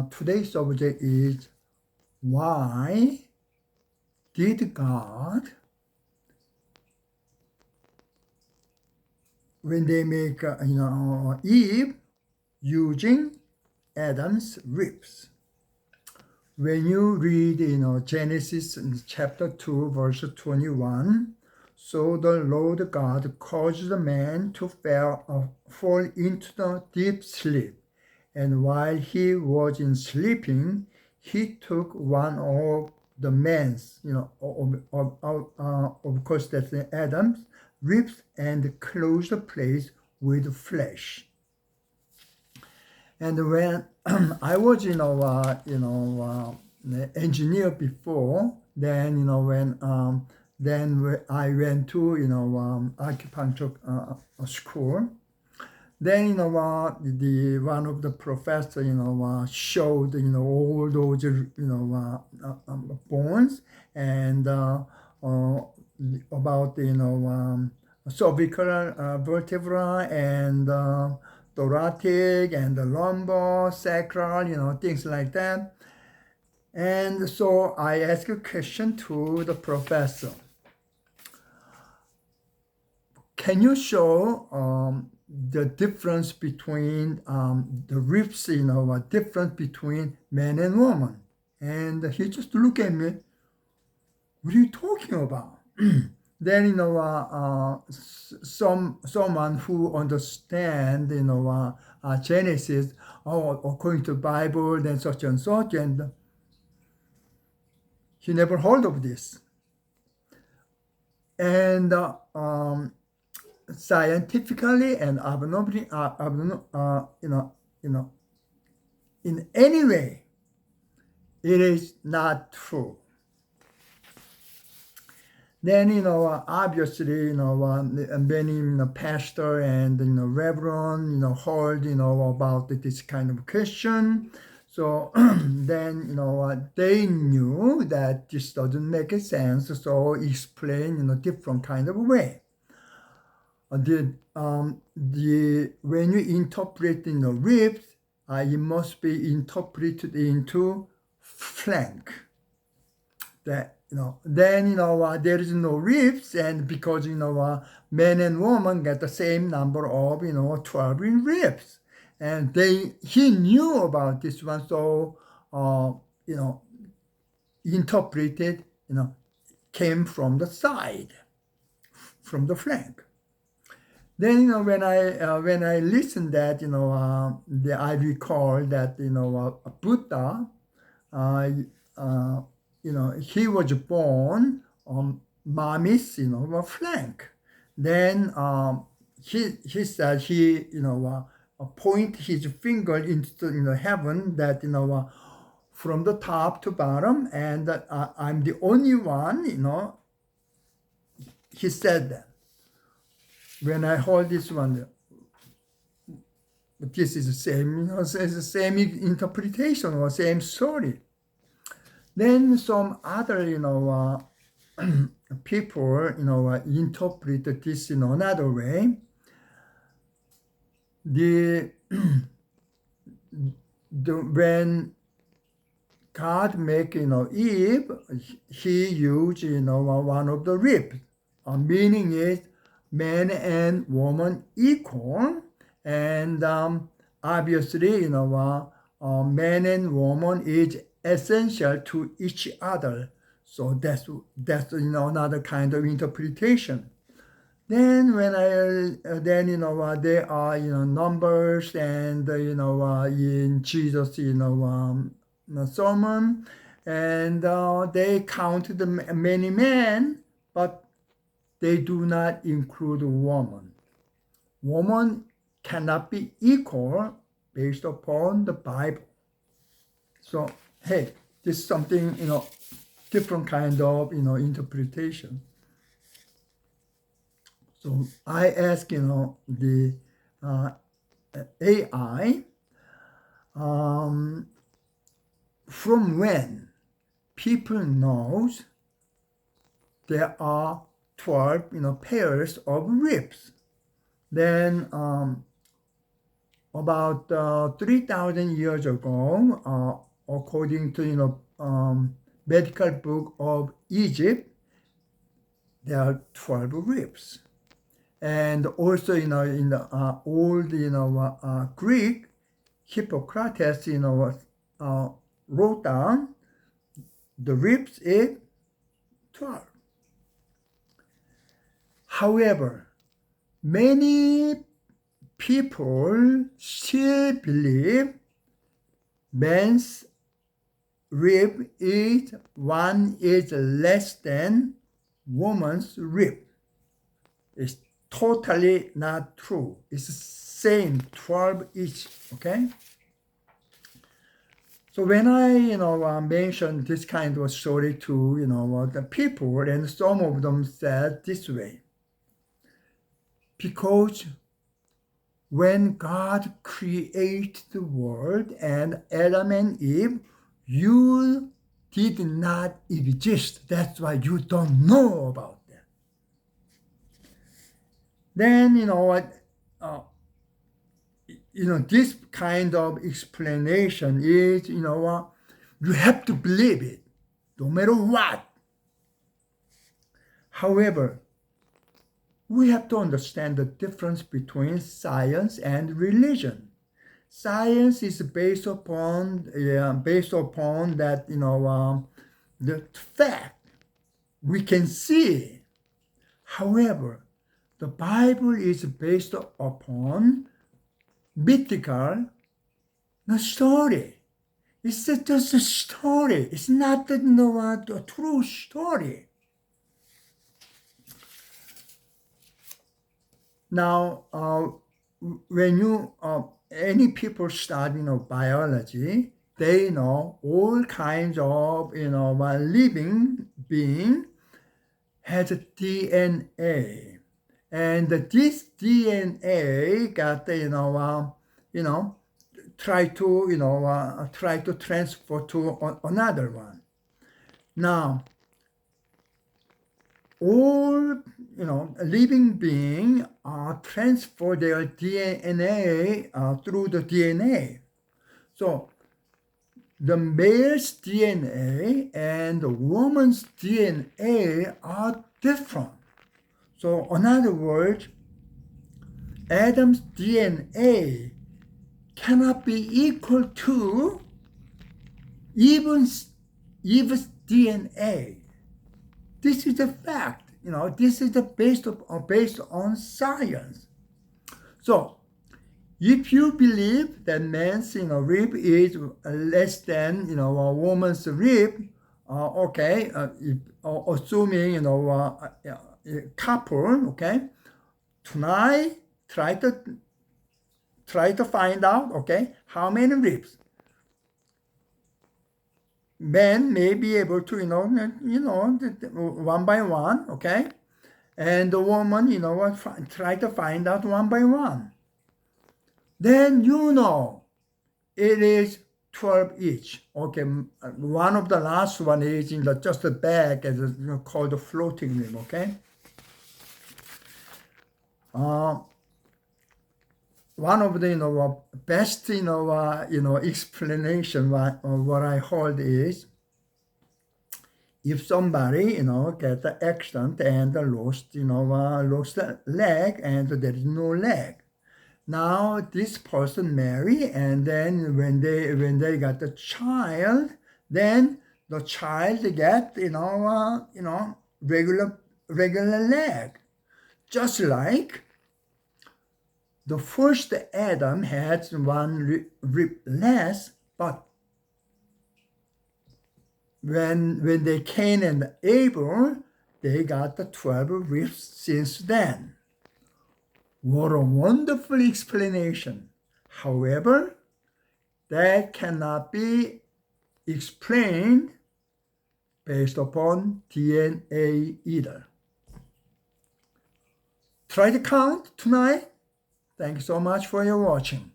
Today's subject is why did God, when they make Eve using Adam's ribs? When you read Genesis chapter 2 verse 21, so the Lord God caused the man to fall into the deep sleep. And while he was in sleeping, he took one of the man's, of course that's Adam's, ribs and closed the place with flesh. And when I was, engineer before, then, when I went to, acupuncture school. Then the one of the professor showed all those bones and about cervical vertebra and thoracic and the lumbar, sacral, things like that. And so I asked a question to the professor. Can you show the difference between the ribs, a difference between man and woman? And he just looked at me. What are you talking about? Then someone who understand Genesis, according to Bible, then such and such, and he never heard of this. And scientifically and abnormally, in any way, it is not true. Then obviously many pastor and reverend heard about this kind of question. So then they knew that this doesn't make sense. So explain different kind of way. When you interpret ribs, it must be interpreted into flank. That then there is no ribs, and because men and women get the same number of 12 ribs, and he knew about this one, so interpreted came from the side, from the flank. Then when I listened that I recall that Buddha he was born on mommy's flank. Then he said he point his finger into heaven that from the top to bottom, and that I'm the only one. He said that. When I hold this one, this is the same, it's the same interpretation or same story. Then some other, people, interpret this in another way. When God make, Eve, he used, one of the ribs. Meaning is man and woman equal, and obviously, man and woman is essential to each other. So that's another kind of interpretation. Then when there are numbers and in Jesus sermon, and they counted many men, but they do not include woman. Woman cannot be equal based upon the Bible. So hey, this is something different kind of interpretation. So I ask the AI from when people knows there are 12 pairs of ribs. Then about 3,000 years ago, according to medical book of Egypt, there are 12 ribs. And also, in the old, Greek, Hippocrates, wrote down the ribs is 12. However, many people still believe man's rib is less than woman's rib. It's totally not true. It's the same 12 each. Okay. So when I mentioned this kind of story to the people, and some of them said this way, because when God created the world and Adam and Eve, you did not exist. That's why you don't know about them. Then this kind of explanation is you have to believe it, no matter what. However, we have to understand the difference between science and religion. Science is based upon that the fact we can see. However, the Bible is based upon mythical story. It's just a story. It's not a true story. Now, when any people study biology, they know all kinds of living being has a DNA, and this DNA got try to transfer to another one. Now, all living beings transfer their DNA through the DNA. So the male's DNA and the woman's DNA are different. So in other words, Adam's DNA cannot be equal to Eve's DNA. This is a fact. This is based on science. So, if you believe that man's rib is less than a woman's rib, okay, assuming couple, okay, tonight try to find out, okay, how many ribs. Men may be able to, one by one, okay? And the woman, try to find out one by one. Then it is 12 each. Okay, one of the last one is in just the back, as called the floating rib, okay? One of the best explanation what I heard is, if somebody get an accident and lost a leg and there is no leg. Now this person marry, and then when they got the child, then the child get regular leg, just like the first Adam had one rib less, but when they Cain and Abel, they got the 12 ribs since then. What a wonderful explanation. However, that cannot be explained based upon DNA either. Try to count tonight. Thank you so much for your watching.